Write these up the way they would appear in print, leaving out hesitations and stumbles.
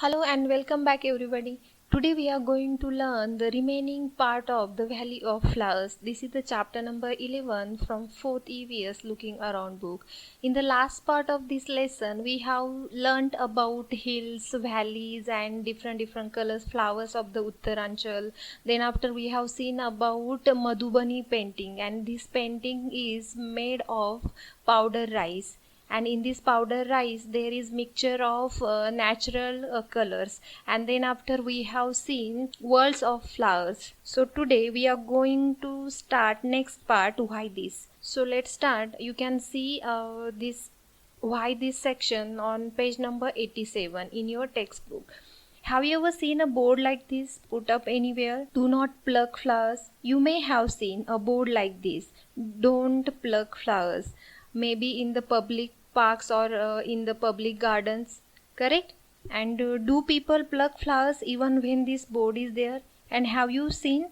Hello and welcome back everybody. Today we are going to learn the remaining part of the Valley of Flowers. This is the chapter number 11 from 4th EVS Looking Around book. In the last part of this lesson we have learnt about hills, valleys and different colors flowers of the Uttaranchal. Then after we have seen about Madhubani painting, and this painting is made of powder rice, and in this powder rice there is mixture of natural colors. And then after we have seen worlds of flowers, so today we are going to start next part, why this. So let's start. You can see this why this section on page number 87 in your textbook. Have you ever seen a board like this put up anywhere? Do not pluck flowers. You may have seen a board like this, don't pluck flowers, maybe in the public parks or in the public gardens, correct? And do people pluck flowers even when this board is there? And have you seen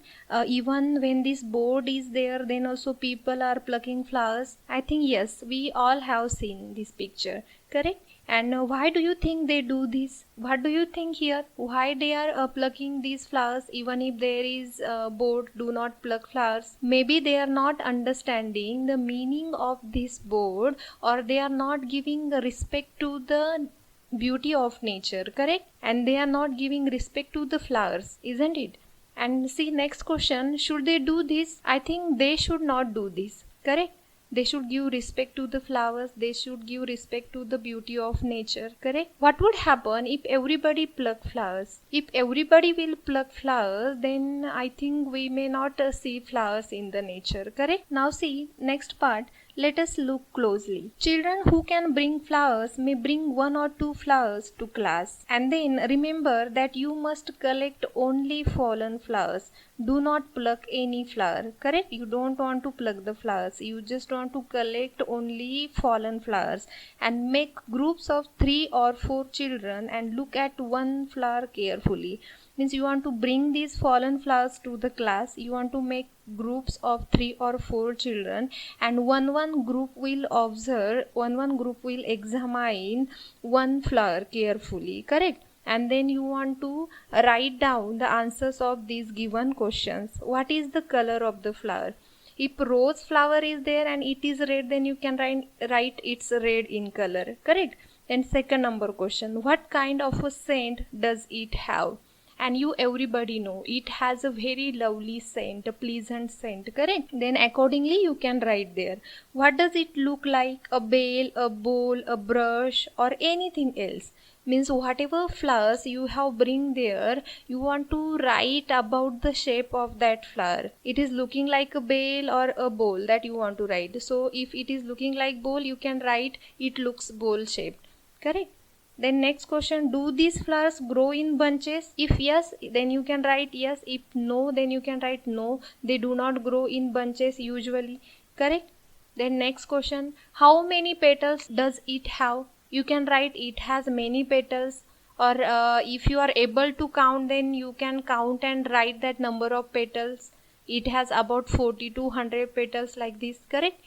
even when this board is there, then also people are plucking flowers? I think yes, we all have seen this picture, correct? And why do you think they do this? What do you think here? Why they are plucking these flowers even if there is a board, do not pluck flowers? Maybe they are not understanding the meaning of this board, or they are not giving respect to the beauty of nature, correct? And they are not giving respect to the flowers, isn't it? And see, next question, should they do this? I think they should not do this, correct? They should give respect to the flowers, they should give respect to the beauty of nature, correct? What would happen if everybody pluck flowers? If everybody will pluck flowers, then I think we may not see flowers in the nature, correct? Now see, next part. Let us look closely. Children who can bring flowers may bring 1 or 2 flowers to class. And then remember that you must collect only fallen flowers. Do not pluck any flower, correct? You don't want to pluck the flowers. You just want to collect only fallen flowers. And make groups of 3 or 4 children and look at one flower carefully. Means you want to bring these fallen flowers to the class. You want to make groups of 3 or 4 children, and one group will observe, one group will examine one flower carefully, correct? And then you want to write down the answers of these given questions. What is the color of the flower? If rose flower is there and it is red, then you can write it's red in color, correct? Then second number question, what kind of a scent does it have? And you everybody know it has a very lovely scent, a pleasant scent, correct? Then accordingly you can write there. What does it look like? A bale, a bowl, a brush, or anything else? Means whatever flowers you have bring there, you want to write about the shape of that flower. It is looking like a bale or a bowl, that you want to write. So if it is looking like bowl, you can write it looks bowl shaped, correct? Then next question, do these flowers grow in bunches? If yes, then you can write yes. If no, then you can write no. They do not grow in bunches usually, correct? Then next question, how many petals does it have? You can write it has many petals, or if you are able to count, then you can count and write that number of petals. It has about 40 to 100 petals like this, correct?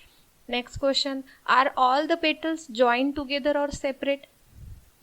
Next question, are all the petals joined together or separate?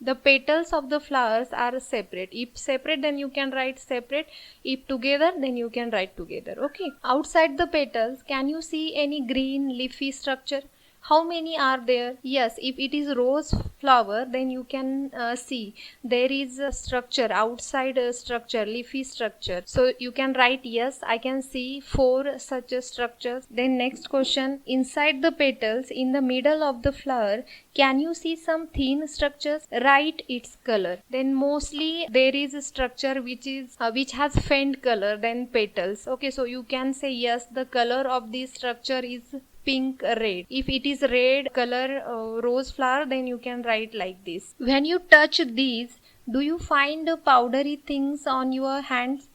The petals of the flowers are separate. If separate, then you can write separate. If together, then you can write together. Okay. Outside the petals, can you see any green leafy structure? How many are there? Yes, if it is rose flower, then you can see there is a structure, outside a structure, leafy structure. So you can write yes, I can see 4 such structures. Then next question, inside the petals, in the middle of the flower, can you see some thin structures? Write its color. Then mostly there is a structure which has faint color than petals. Okay, so you can say yes, the color of this structure is pink red. If it is red color rose flower, then you can write like this. When you touch these, do you find powdery things on your hands?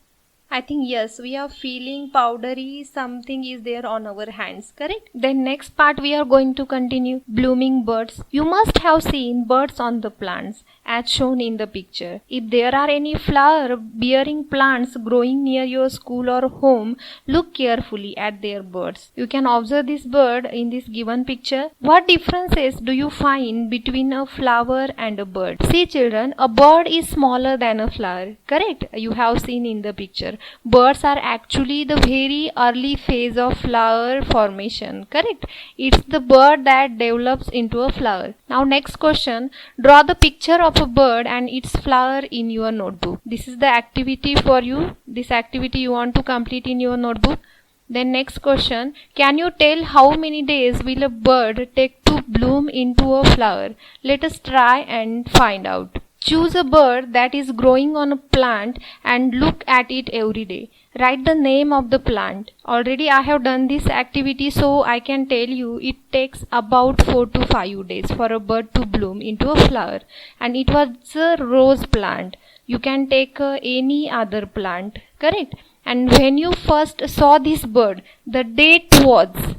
I think yes, we are feeling powdery something is there on our hands, correct? Then next part we are going to continue blooming birds. You must have seen birds on the plants. as shown in the picture. If there are any flower bearing plants growing near your school or home, look carefully at their birds. You can observe this bird in this given picture. What differences do you find between a flower and a bird? See children, a bird is smaller than a flower. Correct? You have seen in the picture. Birds are actually the very early phase of flower formation. Correct? It's the bird that develops into a flower. Now next question. Draw the picture of a bird and its flower in your notebook. This is the activity for you. This activity you want to complete in your notebook. Then next question. Can you tell how many days will a bird take to bloom into a flower? Let us try and find out. Choose a bird that is growing on a plant and look at it every day. Write the name of the plant. Already I have done this activity, so I can tell you it takes about 4 to 5 days for a bird to bloom into a flower. And it was a rose plant. You can take any other plant. Correct? And when you first saw this bird, the date was,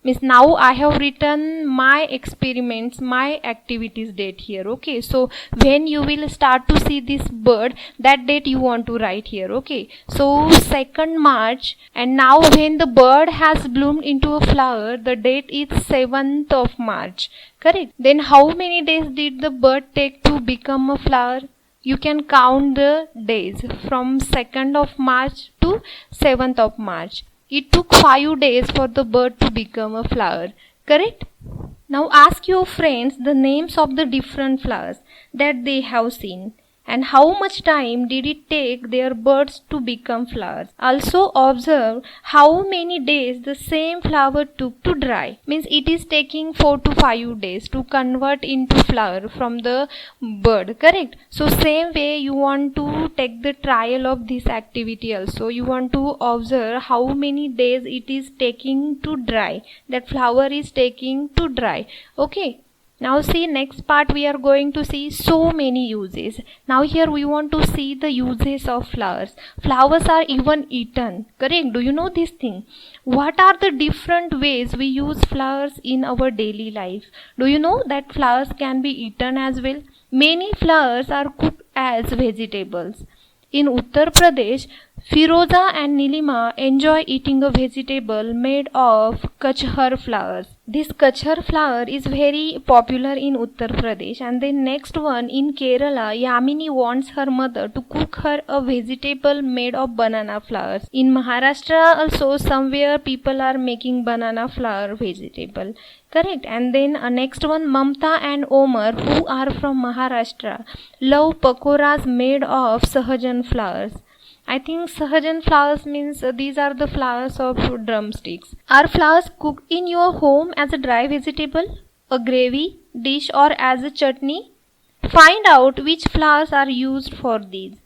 means now I have written my experiments, my activities date here. Okay, so when you will start to see this bird, that date you want to write here. Okay, so 2nd March, and now when the bird has bloomed into a flower, the date is 7th of March. Correct? Then how many days did the bird take to become a flower? You can count the days from 2nd of March to 7th of March. It took 5 days for the bird to become a flower. Correct? Now ask your friends the names of the different flowers that they have seen and how much time did it take their birds to become flowers. Also observe how many days the same flower took to dry. Means it is taking 4 to 5 days to convert into flower from the bird. Correct? So same way you want to take the trial of this activity also. You want to observe how many days it is taking to dry. That flower is taking to dry. Okay. Now see, next part we are going to see so many uses. Now here we want to see the uses of flowers. Flowers are even eaten. Correct? Do you know this thing? What are the different ways we use flowers in our daily life? Do you know that flowers can be eaten as well? Many flowers are cooked as vegetables. In Uttar Pradesh, Firoza and Nilima enjoy eating a vegetable made of kachhar flowers. This kachhar flower is very popular in Uttar Pradesh. And the next one in Kerala, Yamini wants her mother to cook her a vegetable made of banana flowers. In Maharashtra also somewhere people are making banana flower vegetable. Correct? And then next one, Mamta and Omar, who are from Maharashtra, love pakoras made of sahajan flowers. I think sahajan flowers means these are the flowers of drumsticks. Are flowers cooked in your home as a dry vegetable, a gravy dish or as a chutney? Find out which flowers are used for these.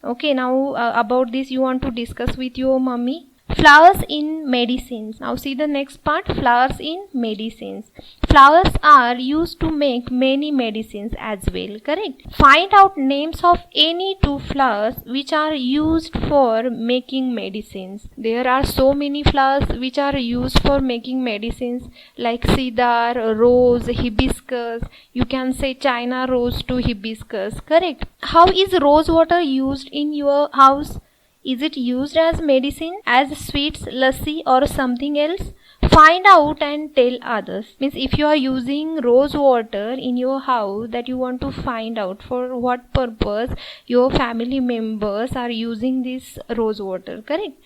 Okay, now about this you want to discuss with your mummy. Flowers in medicines. Now see the next part, flowers in medicines. Flowers are used to make many medicines as well. Correct? Find out names of any 2 flowers which are used for making medicines. There are so many flowers which are used for making medicines like cedar, rose, hibiscus. You can say China rose to hibiscus. Correct? How is rose water used in your house? Is it used as medicine, as sweets, lassi or something else? Find out and tell others. Means if you are using rose water in your house, that you want to find out for what purpose your family members are using this rose water. Correct?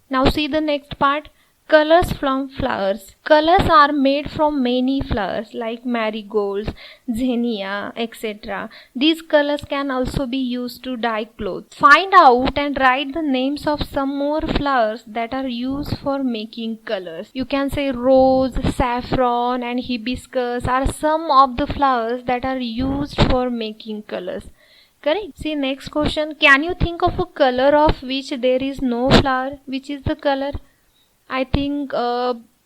Now see the next part. Colors from flowers. Colors are made from many flowers like marigolds, zinnia, etc. These colors can also be used to dye clothes. Find out and write the names of some more flowers that are used for making colors. You can say rose, saffron and hibiscus are some of the flowers that are used for making colors. Correct? See next question. Can you think of a color of which there is no flower? Which is the color? I think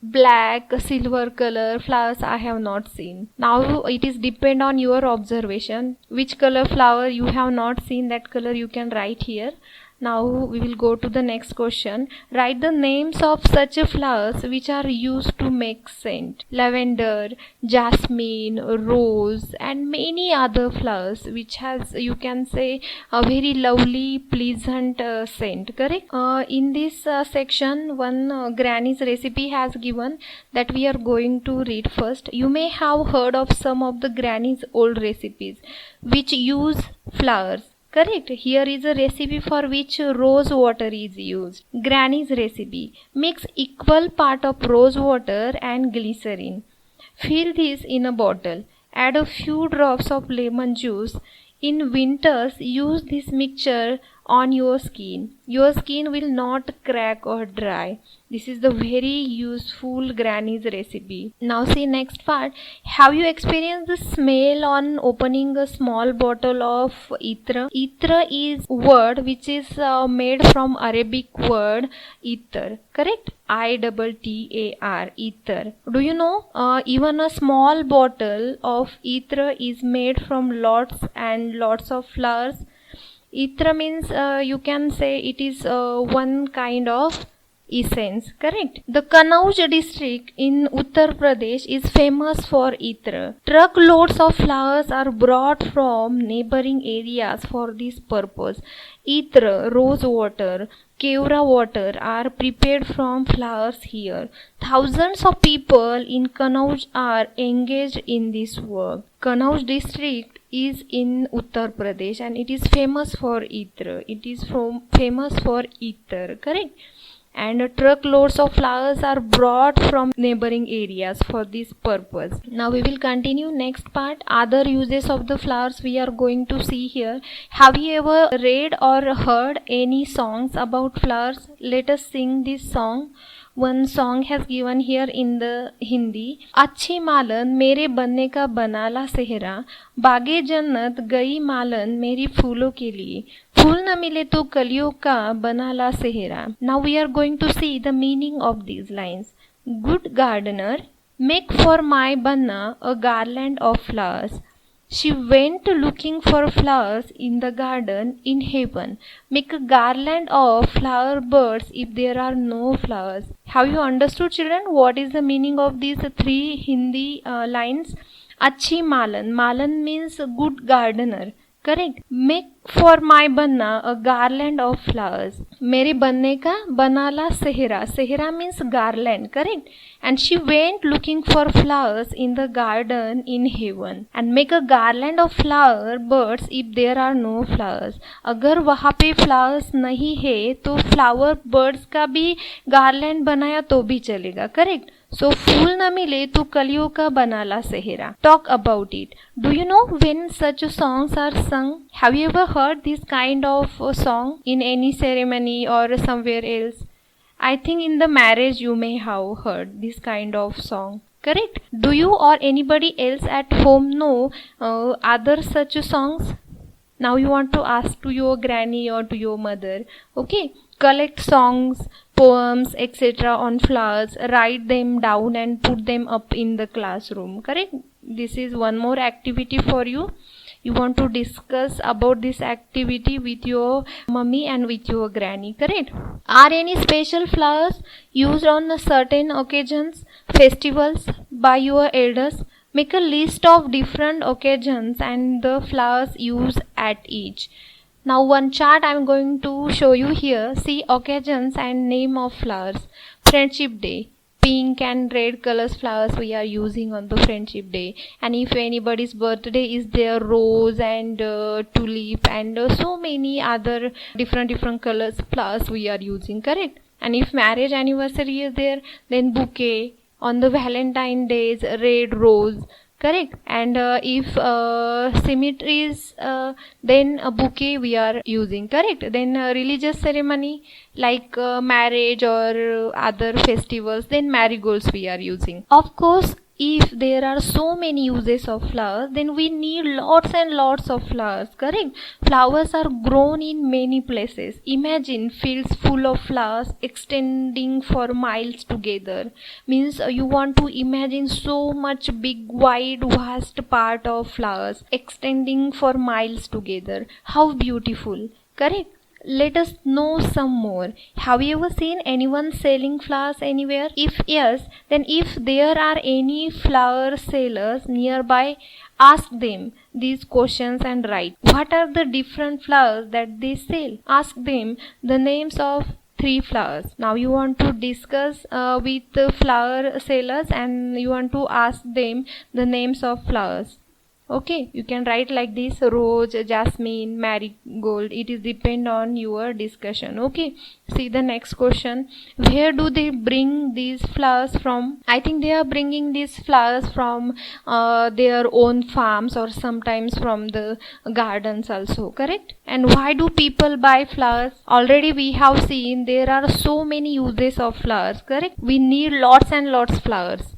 black, silver color flowers I have not seen. Now it is depend on your observation. Which color flower you have not seen, that color you can write here. Now we will go to the next question. Write the names of such flowers which are used to make scent. Lavender, jasmine, rose, and many other flowers which has, you can say, a very lovely pleasant scent. Correct? In this section, one granny's recipe has given that we are going to read first. You may have heard of some of the granny's old recipes which use flowers. Correct. Here is a recipe for which rose water is used. Granny's recipe. Mix equal part of rose water and glycerin. Fill this in a bottle. Add a few drops of lemon juice. In winters, use this mixture on your skin. Your skin will not crack or dry. This is the very useful granny's recipe. Now see next part. Have you experienced the smell on opening a small bottle of itra? Itra is word which is made from Arabic word ether. Correct? I-T-T-A-R. Ether. Do you know? Even a small bottle of ether is made from lots and lots of flowers. Ether means you can say it is one kind of essence. Correct? The Kanauj district in Uttar Pradesh is famous for ether. Truckloads of flowers are brought from neighboring areas for this purpose. Ether, rose water, Kevra water are prepared from flowers here. Thousands of people in Kanauj are engaged in this work. Kanauj district is in Uttar Pradesh and it is famous for ether. It is famous for ether. Correct? And truckloads of flowers are brought from neighboring areas for this purpose. Now we will continue next part. Other uses of the flowers we are going to see here. Have you ever read or heard any songs about flowers? Let us sing this song. One song has given here in the Hindi. अच्छी मालन मेरे बनने का बनाला सेहरा, बागे जन्नत गई मालन मेरी फूलों के लिए, फूल न मिले तो कलियों का बनाला सेहरा. Now we are going to see the meaning of these lines. Good gardener, make for my banna a garland of flowers. She went looking for flowers in the garden in heaven. Make a garland of flower birds if there are no flowers. Have you understood, children, what is the meaning of these three Hindi lines? Achhi malan. Malan means good gardener. Correct? Make for my banna a garland of flowers. मेरे बनने का बनाला सेहरा. Sehra means garland. Correct? And she went looking for flowers in the garden in heaven. And make a garland of flower birds if there are no flowers. अगर वहाँ पे flowers नहीं है तो flower birds का भी garland बनाया तो भी चलेगा. Correct? So फूल न मिले तो कलियों का बनाला सेहरा. Talk about it. Do you know when such songs are sung? Have you ever heard this kind of song in any ceremony or somewhere else? I think in the marriage you may have heard this kind of song. Correct? Do you or anybody else at home know other such songs? Now you want to ask to your granny or to your mother. Okay? Collect songs, poems, etc. on flowers, write them down and put them up in the classroom. Correct? This is one more activity for you. You want to discuss about this activity with your mummy and with your granny. Correct? Are any special flowers used on certain occasions, festivals by your elders? Make a list of different occasions and the flowers used at each. Now one chart I am going to show you here. See occasions and name of flowers. Friendship Day. Pink and red colors flowers we are using on the Friendship Day. And if anybody's birthday is there, rose and tulip and so many other different colors flowers we are using. Correct? And if marriage anniversary is there, then bouquet. On the Valentine days, red rose. Correct? And if cemetery is then a bouquet we are using. Correct? Then religious ceremony like marriage or other festivals, then marigolds we are using. Of course, if there are so many uses of flowers, then we need lots and lots of flowers. Correct? Flowers are grown in many places. Imagine fields full of flowers extending for miles together. Means you want to imagine so much big, wide, vast part of flowers extending for miles together. How beautiful. Correct? let us know some more. Have you ever seen anyone selling flowers anywhere? If yes, then if there are any flower sellers nearby, ask them these questions and write. What are the different flowers that they sell? Ask them the names of 3 flowers. Now you want to discuss with the flower sellers and you want to ask them the names of flowers. Okay, you can write like this: rose, jasmine, marigold. It is depend on your discussion. Okay, see the next question. Where do they bring these flowers from? I think they are bringing these flowers from their own farms or sometimes from the gardens also, correct? And why do people buy flowers? Already we have seen there are so many uses of flowers, correct? We need lots and lots flowers.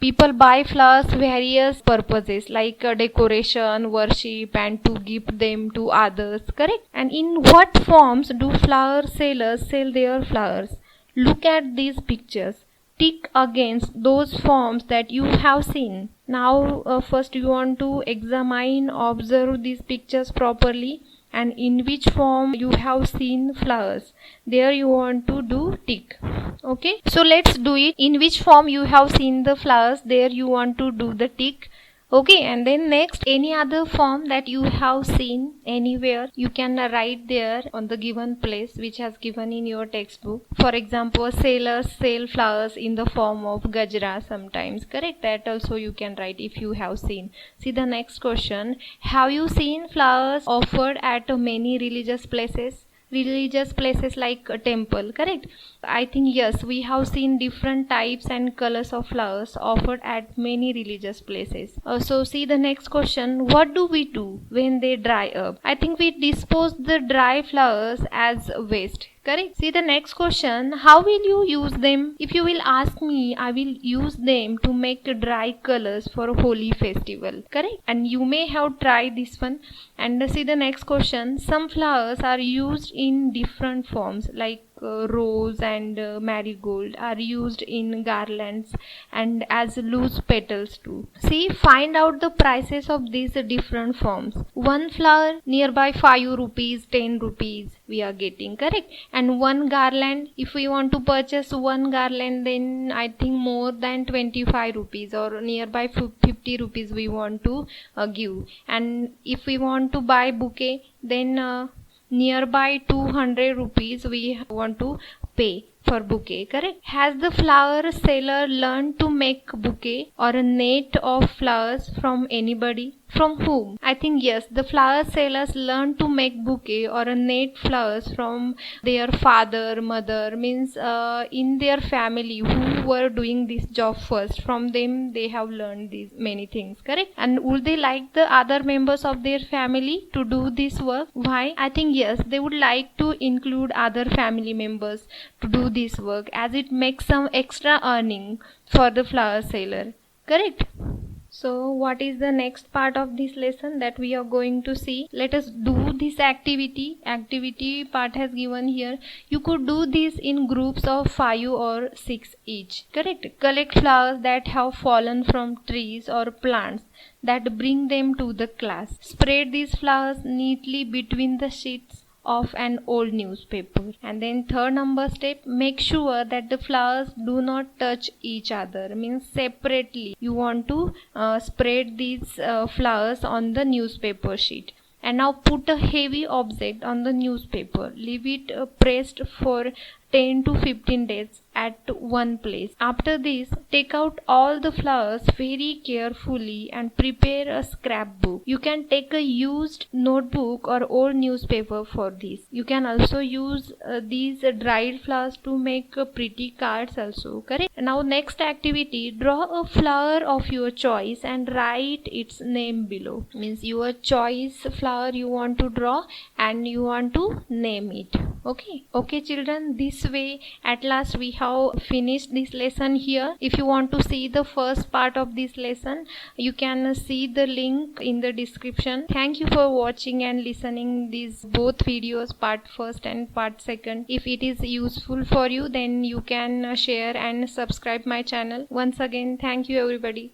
People buy flowers various purposes like decoration, worship, and to give them to others, correct? And in what forms do flower sellers sell their flowers? Look at these pictures. Tick against those forms that you have seen. Now first you want to examine, observe these pictures properly, and in which form you have seen flowers. There you want to do tick. Okay, so let's do it. In which form you have seen the flowers, there you want to do the tick. Okay, and then next, any other form that you have seen anywhere, you can write there on the given place which has given in your textbook. For example, sailors sell flowers in the form of gajra sometimes, correct? That also you can write if you have seen. See the next question. Have you seen flowers offered at many religious places? Religious places like a temple, correct? I think yes, we have seen different types and colors of flowers offered at many religious places. So see the next question. What do we do when they dry up? I think we dispose the dry flowers as waste, correct? See the next question. How will you use them? If you will ask me, I will use them to make dry colors for a holy festival, correct? And you may have tried this one. And see the next question. Some flowers are used in different forms like rose and marigold are used in garlands and as loose petals too. See, find out the prices of these different forms. One flower nearby 5 rupees, 10 rupees we are getting, correct? And one garland, if we want to purchase one garland, then I think more than 25 rupees or nearby 50 rupees we want to give. And if we want to buy bouquet, then nearby 200 rupees we want to pay for bouquet, correct? Has the flower seller learned to make bouquet or a net of flowers from anybody? From whom? I think yes, the flower sellers learn to make bouquet or a net flowers from their father, mother, means in their family who were doing this job first. From them they have learned these many things, correct? And would they like the other members of their family to do this work? Why? I think yes, they would like to include other family members to do this work as it makes some extra earning for the flower seller, correct? So what is the next part of this lesson that we are going to see? Let us do this activity. Activity part has given here. You could do this in groups of 5 or 6 each. Correct? Collect flowers that have fallen from trees or plants that bring them to the class. Spread these flowers neatly between the sheets of an old newspaper. And then third number step, make sure that the flowers do not touch each other, means separately you want to spread these flowers on the newspaper sheet. And now put a heavy object on the newspaper. Leave it pressed for 10 to 15 days at one place. After this, take out all the flowers very carefully and prepare a scrapbook. You can take a used notebook or old newspaper for this. You can also use these dried flowers to make pretty cards also, correct? Now next activity, draw a flower of your choice and write its name below. Means your choice flower you want to draw and you want to name it. Okay children, this way at last we have finished this lesson here. If you want to see the first part of this lesson, you can see the link in the description. Thank you for watching and listening these both videos, part first and part second. If it is useful for you, then you can share and subscribe my channel. Once again, thank you everybody.